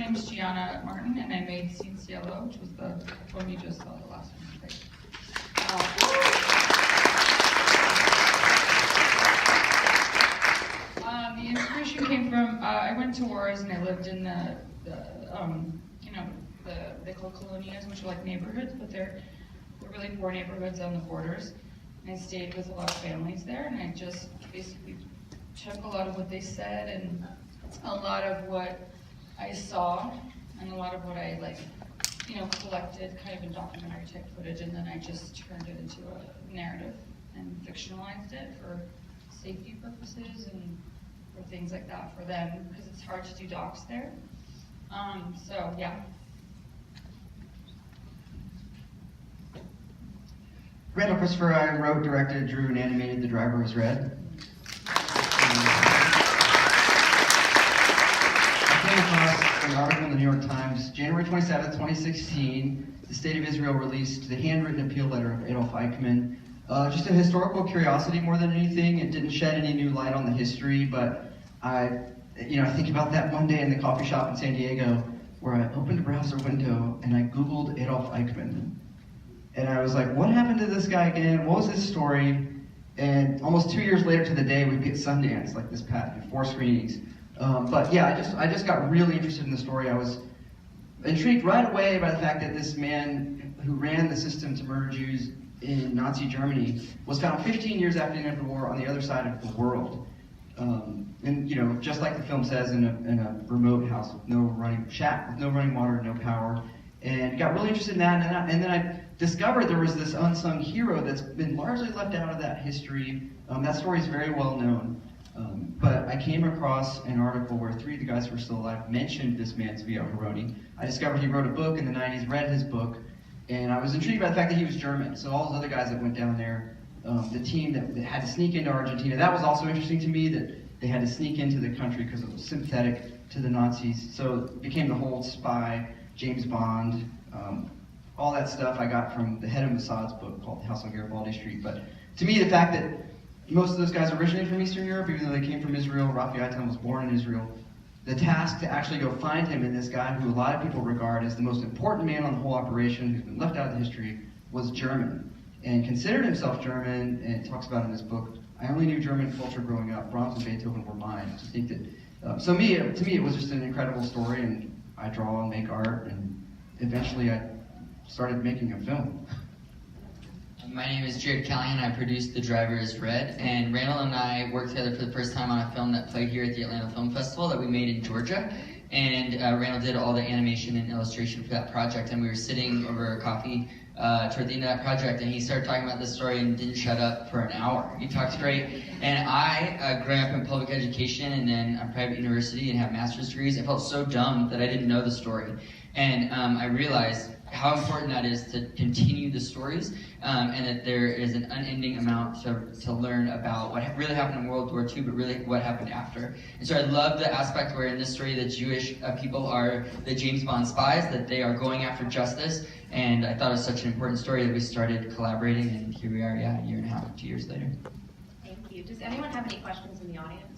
name is Gianna Martin, and I made Scenes Yellow, which was the one you just saw, the last one. The inspiration came from, I went to wars and I lived in they call colonias, which are like neighborhoods, but they're really poor neighborhoods on the borders. And I stayed with a lot of families there, and I just basically took a lot of what they said and a lot of what I saw and a lot of what I collected kind of in documentary type footage, and then I just turned it into a narrative and fictionalized it for safety purposes and for things like that for them, because it's hard to do docs there. So yeah. Randall Christopher, I wrote, directed, drew, and animated The Driver Is Red. I came across an article in the New York Times, January 27th, 2016. The State of Israel released the handwritten appeal letter of Adolf Eichmann. Just a historical curiosity more than anything. It didn't shed any new light on the history, but I think about that one day in the coffee shop in San Diego where I opened a browser window and I Googled Adolf Eichmann. And I was like, what happened to this guy again? What was his story? And almost 2 years later to the day, we'd be at Sundance, like this past 4 screenings. But yeah, I just got really interested in the story. I was intrigued right away by the fact that this man who ran the system to murder Jews in Nazi Germany was found 15 years after the end of the war on the other side of the world. And just like the film says, in a remote house with no running shack, with no running water, no power. And got really interested in that, and then I discovered there was this unsung hero that's been largely left out of that history. That story is very well known. But I came across an article where 3 of the guys who were still alive mentioned this man, Zvi Haroni. I discovered he wrote a book in the 90s, read his book, and I was intrigued by the fact that he was German. So all those other guys that went down there, the team that had to sneak into Argentina, that was also interesting to me, that they had to sneak into the country because it was sympathetic to the Nazis. So it became the whole spy, James Bond, all that stuff I got from the head of Mossad's book called The House on Garibaldi Street. But to me, the fact that most of those guys originated from Eastern Europe, even though they came from Israel, Rafi Eitan was born in Israel, the task to actually go find him, and this guy who a lot of people regard as the most important man on the whole operation, who's been left out of the history, was German, and considered himself German, and talks about in this book, I only knew German culture growing up. Brahms and Beethoven were mine. To think that, to me, it was just an incredible story, and I draw and make art, and eventually I started making a film. My name is Jared Callahan. I produced The Driver Is Red, and Randall and I worked together for the first time on a film that played here at the Atlanta Film Festival that we made in Georgia. And Randall did all the animation and illustration for that project, and we were sitting over a coffee toward the end of that project, and he started talking about this story and didn't shut up for an hour. He talked great. And I, growing up in public education and then a private university and have master's degrees, I felt so dumb that I didn't know the story. And I realized how important that is to continue the stories, and that there is an unending amount to learn about what really happened in World War II, but really what happened after. And so I love the aspect where in this story the Jewish people are the James Bond spies, that they are going after justice, and I thought it was such an important story that we started collaborating, and here we are, a year and a half, 2 years later. Thank you. Does anyone have any questions in the audience?